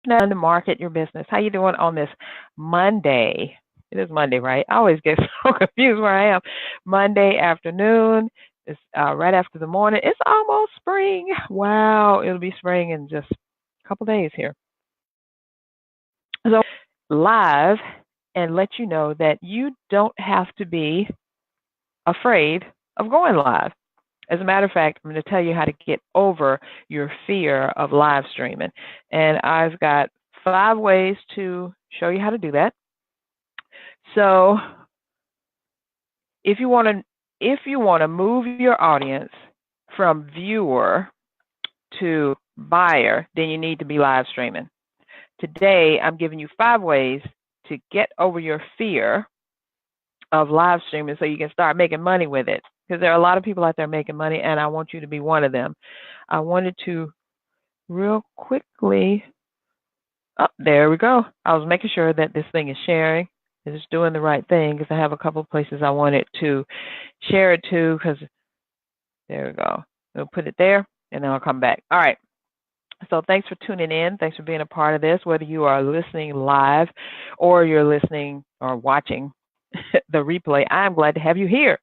To market your business. How you doing on this Monday? It is Monday, right? I always get so confused where I am. Monday afternoon. It's right after the morning. It's almost spring. Wow, it'll be spring in just a couple days here. So live and let you know that you don't have to be afraid of going live. As a matter of fact, I'm going to tell you how to get over your fear of live streaming. And I've got 5 ways to show you how to do that. So if you want to move your audience from viewer to buyer, then you need to be live streaming. Today, I'm giving you 5 ways to get over your fear of live streaming so you can start making money with it. Because there are a lot of people out there making money, and I want you to be one of them. I wanted to real quickly. Oh, there we go. I was making sure that this thing is sharing. It's doing the right thing because I have a couple of places I wanted to share it to. Because there we go. We'll put it there, and then I'll come back. All right. So thanks for tuning in. Thanks for being a part of this, whether you are listening live or you're listening or watching the replay. I'm glad to have you here.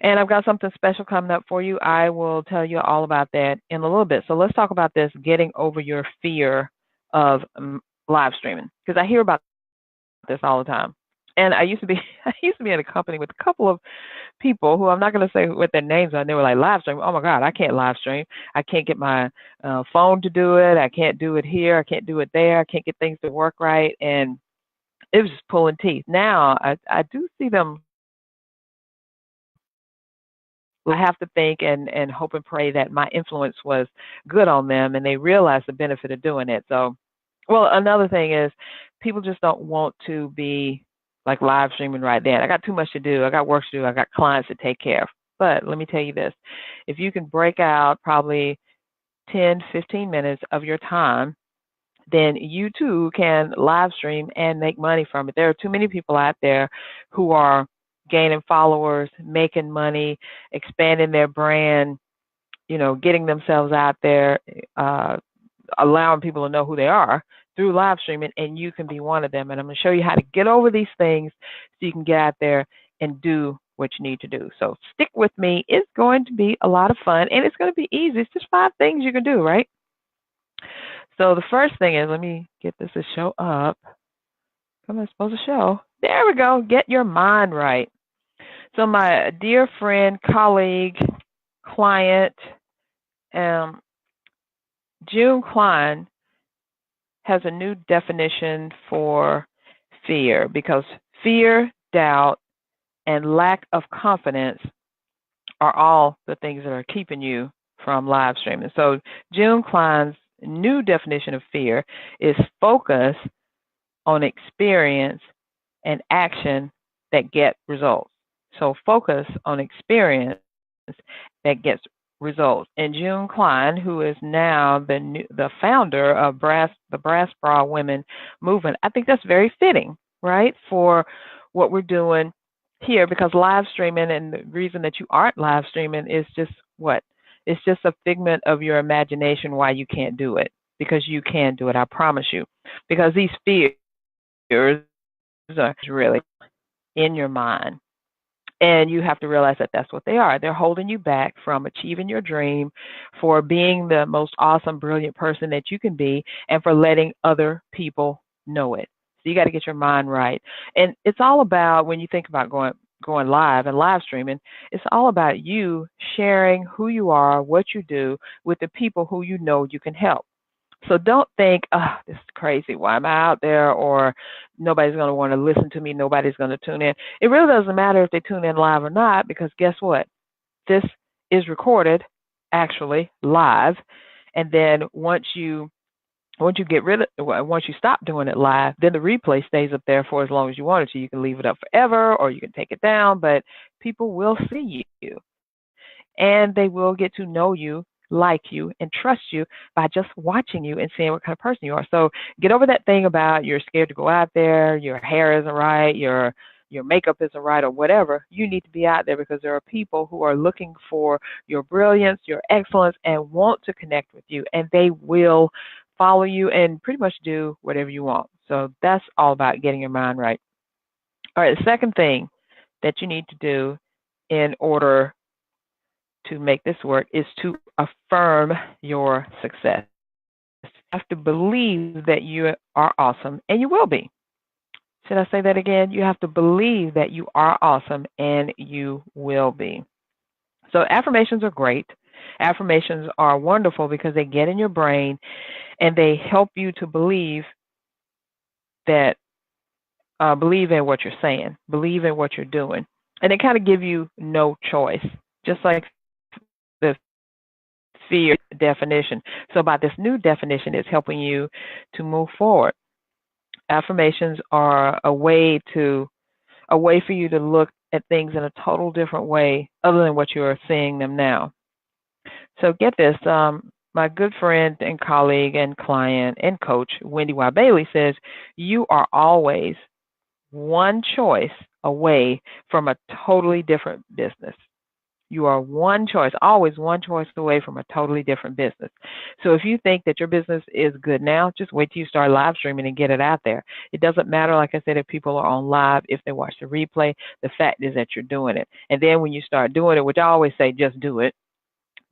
And I've got something special coming up for you. I will tell you all about that in a little bit. So let's talk about this, getting over your fear of live streaming, because I hear about this all the time. And I used to be in a company with a couple of people who I'm not going to say what their names are. And they were like, live stream. Oh my God, I can't live stream. I can't get my phone to do it. I can't do it here. I can't do it there. I can't get things to work right. And it was just pulling teeth. Now I do see them. I have to think and hope and pray that my influence was good on them and they realize the benefit of doing it. So, well, another thing is people just don't want to be like live streaming right then. I got too much to do. I got work to do. I got clients to take care of. But let me tell you this. If you can break out probably 10, 15 minutes of your time, then you too can live stream and make money from it. There are too many people out there who are gaining followers, making money, expanding their brand, getting themselves out there, allowing people to know who they are through live streaming, and you can be one of them. And I'm going to show you how to get over these things so you can get out there and do what you need to do. So stick with me. It's going to be a lot of fun, and it's going to be easy. It's just 5 things you can do, right? So the first thing is, let me get this to show up. Come on, supposed to show. There we go. Get your mind right. So my dear friend, colleague, client, June Klein has a new definition for fear, because fear, doubt, and lack of confidence are all the things that are keeping you from live streaming. So June Klein's new definition of fear is focus on experience and action that get results. So focus on experience that gets results. And June Klein, who is now the founder of the Brass Bra Women movement, I think that's very fitting, right, for what we're doing here, because live streaming, and the reason that you aren't live streaming is just what? It's just a figment of your imagination why you can't do it, because you can do it, I promise you. Because these fears are really in your mind. And you have to realize that that's what they are. They're holding you back from achieving your dream, for being the most awesome, brilliant person that you can be, and for letting other people know it. So you got to get your mind right. And it's all about, when you think about going live and live streaming, it's all about you sharing who you are, what you do, with the people who you know you can help. So don't think, oh, this is crazy. Why am I out there? Or nobody's going to want to listen to me. Nobody's going to tune in. It really doesn't matter if they tune in live or not, because guess what? This is recorded, actually live. And then once you stop doing it live, then the replay stays up there for as long as you want it to. You can leave it up forever, or you can take it down, but people will see you, and they will get to know you, like you, and trust you by just watching you and seeing what kind of person you are. So get over that thing about you're scared to go out there, your hair isn't right, your makeup isn't right, or whatever. You need to be out there, because there are people who are looking for your brilliance, your excellence, and want to connect with you, and they will follow you and pretty much do whatever you want. So that's all about getting your mind right. All right, the second thing that you need to do in order to make this work is to affirm your success. You have to believe that you are awesome, and you will be. Should I say that again? You have to believe that you are awesome, and you will be. So affirmations are great. Affirmations are wonderful because they get in your brain and they help you to believe that, believe in what you're saying, believe in what you're doing. And they kind of give you no choice, just like the fear definition. So by this new definition, it's helping you to move forward. Affirmations are a way for you to look at things in a total different way other than what you are seeing them now. So get this, my good friend and colleague and client and coach, Wendy Y. Bailey, says you are always one choice away from a totally different business. You are one choice, always one choice away from a totally different business. So if you think that your business is good now, just wait till you start live streaming and get it out there. It doesn't matter, like I said, if people are on live, if they watch the replay. The fact is that you're doing it. And then when you start doing it, which I always say, just do it.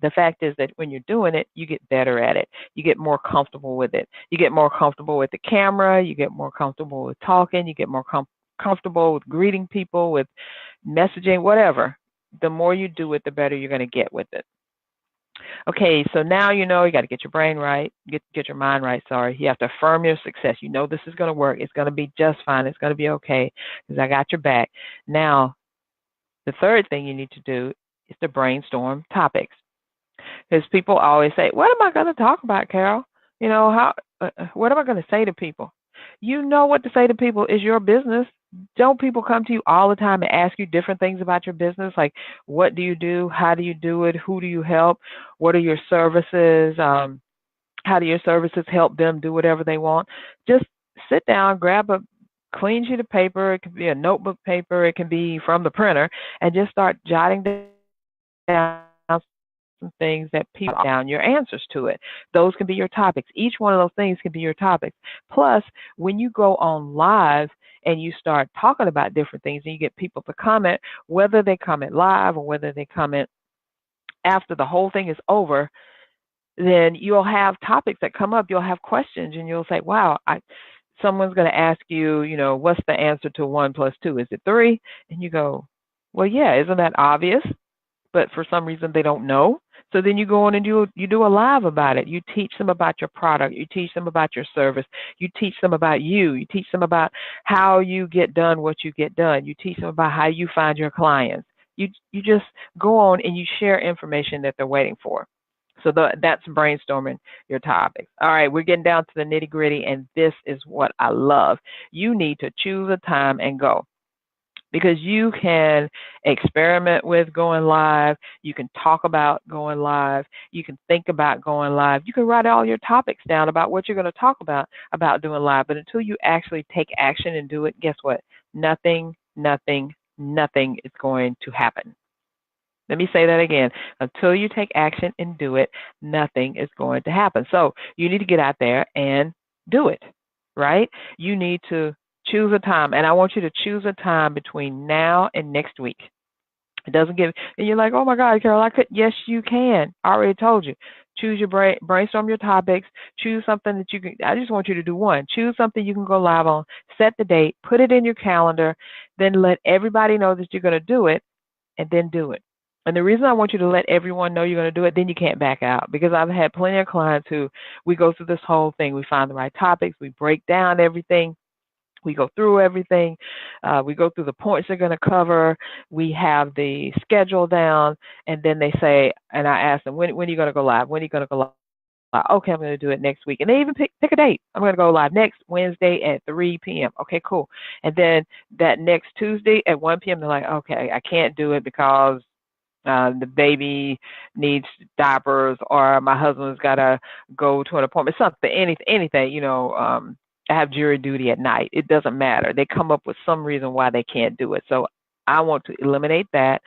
The fact is that when you're doing it, you get better at it. You get more comfortable with it. You get more comfortable with the camera. You get more comfortable with talking. You get more comfortable with greeting people, with messaging, whatever. The more you do it, the better you're going to get with it. Okay, so now you know you got to get your brain right, get your mind right. Sorry, you have to affirm your success. You know this is going to work. It's going to be just fine. It's going to be okay because I got your back. Now, the third thing you need to do is to brainstorm topics. Because people always say, "What am I going to talk about, Carol? You know what am I going to say to people?" You know what to say to people is your business. Don't people come to you all the time and ask you different things about your business? Like, what do you do? How do you do it? Who do you help? What are your services? How do your services help them do whatever they want? Just sit down, grab a clean sheet of paper. It can be a notebook paper. It can be from the printer, and just start jotting down some things that people down your answers to it. Those can be your topics. Each one of those things can be your topics. Plus, when you go on live and you start talking about different things and you get people to comment, whether they comment live or whether they comment after the whole thing is over, then you'll have topics that come up. You'll have questions and you'll say, wow, someone's going to ask you, what's the answer to 1 plus 2? Is it 3? And you go, well, yeah, isn't that obvious? But for some reason they don't know. So then you go on and you do a live about it. You teach them about your product. You teach them about your service. You teach them about you. You teach them about how you get done what you get done. You teach them about how you find your clients. You just go on and you share information that they're waiting for. So that's brainstorming your topics. All right, we're getting down to the nitty gritty, and this is what I love. You need to choose a time and go. Because you can experiment with going live, you can talk about going live, you can think about going live, you can write all your topics down about what you're going to talk about doing live. But until you actually take action and do it, guess what? Nothing is going to happen. Let me say that again. Until you take action and do it, nothing is going to happen. So you need to get out there and do it, right? You need to choose a time, and I want you to choose a time between now and next week. It doesn't give, and you're like, oh my God, Carol, I could. Yes, you can. I already told you. Choose your brainstorm your topics. Choose something that you can. I just want you to do one. Choose something you can go live on. Set the date. Put it in your calendar. Then let everybody know that you're going to do it, and then do it. And the reason I want you to let everyone know you're going to do it, then you can't back out. Because I've had plenty of clients who we go through this whole thing. We find the right topics. We break down everything. We go through everything. We go through the points they're going to cover. We have the schedule down. And then they say, and I ask them, when are you going to go live? When are you going to go live? Okay, I'm going to do it next week. And they even pick a date. I'm going to go live next Wednesday at 3 p.m. Okay, cool. And then that next Tuesday at 1 p.m., they're like, okay, I can't do it because the baby needs diapers, or my husband's got to go to an appointment, something, anything, I have jury duty at night. It doesn't matter. They come up with some reason why they can't do it. So I want to eliminate that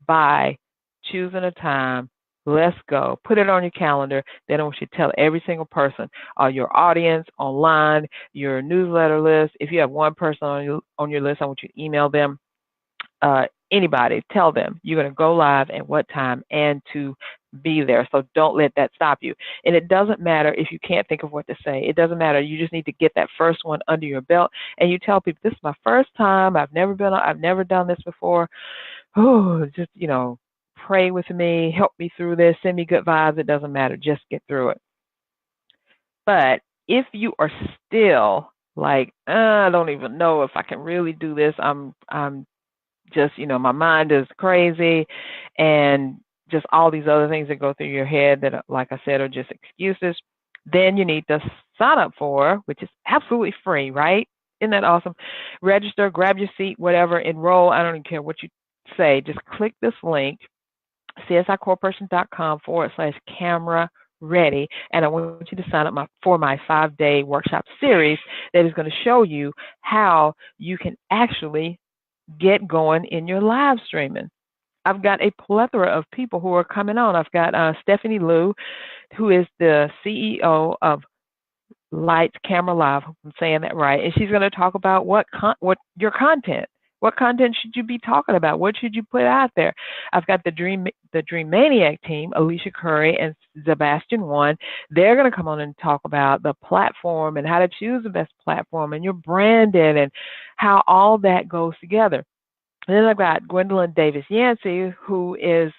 by choosing a time Let's go. Put it on your calendar. Then I want you to tell every single person, your audience, online, your newsletter list. If you have one person on your list, I want you to email them. Anybody, tell them you're going to go live at what time and to be there. So don't let that stop you. And it doesn't matter if you can't think of what to say. It doesn't matter. You just need to get that first one under your belt, and you tell people, "This is my first time. I've never done this before. Oh, just pray with me, help me through this, send me good vibes. It doesn't matter. Just get through it." But if you are still like, I don't even know if I can really do this. I'm just, my mind is crazy, and just all these other things that go through your head that, like I said, are just excuses. Then you need to sign up for, which is absolutely free, right? Isn't that awesome? Register, grab your seat, whatever, enroll. I don't even care what you say. Just click this link, csicorporation.com/camera ready, and I want you to sign up for my 5-day workshop series that is going to show you how you can actually get going in your live streaming. I've got a plethora of people who are coming on. I've got Stephanie Liu, who is the CEO of Lights Camera Live. I'm saying that right, and she's going to talk about what your content. What content should you be talking about? What should you put out there? I've got the Dream Maniac team, Alicia Curry and Sebastian One. They're going to come on and talk about the platform and how to choose the best platform and your branding and how all that goes together. And then I've got Gwendolyn Davis Yancey, who is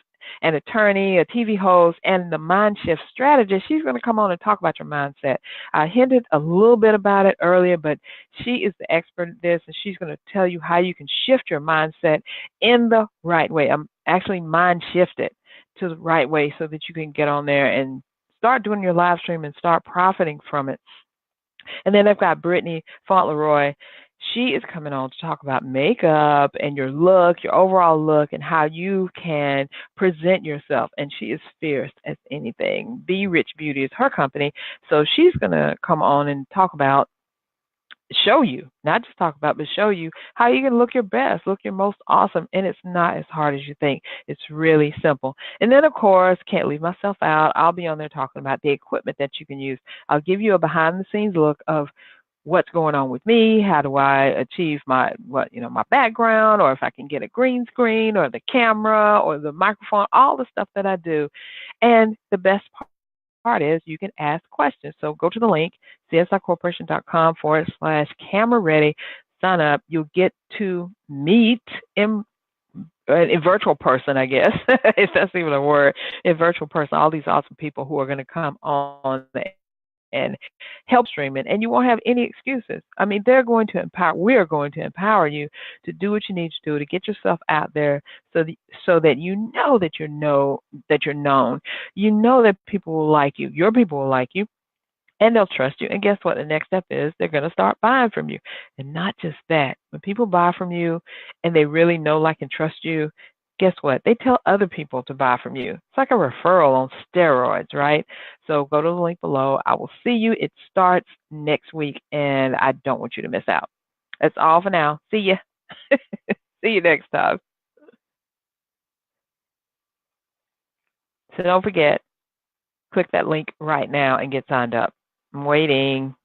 an attorney, a TV host, and the mind shift strategist. She's going to come on and talk about your mindset. I hinted a little bit about it earlier, but she is the expert at this, and she's going to tell you how you can shift your mindset in the right way. I'm actually mind shifted to the right way so that you can get on there and start doing your live stream and start profiting from it. And then I've got Brittany Fauntleroy. She is coming on to talk about makeup and your look, your overall look, and how you can present yourself. And she is fierce as anything. Be Rich Beauty is her company. So she's going to come on and talk about, show you, not just talk about, but show you how you can look your best, look your most awesome. And it's not as hard as you think. It's really simple. And then, of course, can't leave myself out. I'll be on there talking about the equipment that you can use. I'll give you a behind the scenes look of what's going on with me, how do I achieve my background, or if I can get a green screen or the camera or the microphone, all the stuff that I do. And the best part is you can ask questions. So go to the link, csicorporation.com/camera ready, sign up. You'll get to meet in virtual person, I guess, if that's even a word, in virtual person, all these awesome people who are going to come on and help streaming, and you won't have any excuses. I mean, we're going to empower you to do what you need to do to get yourself out there so that you know that you're known. You know that people will like you. Your people will like you. And they'll trust you. And guess what? The next step is they're going to start buying from you. And not just that. When people buy from you and they really know, like, and trust you, guess what? They tell other people to buy from you. It's like a referral on steroids, right? So go to the link below. I will see you. It starts next week, and I don't want you to miss out. That's all for now. See ya. See you next time. So don't forget, click that link right now and get signed up. I'm waiting.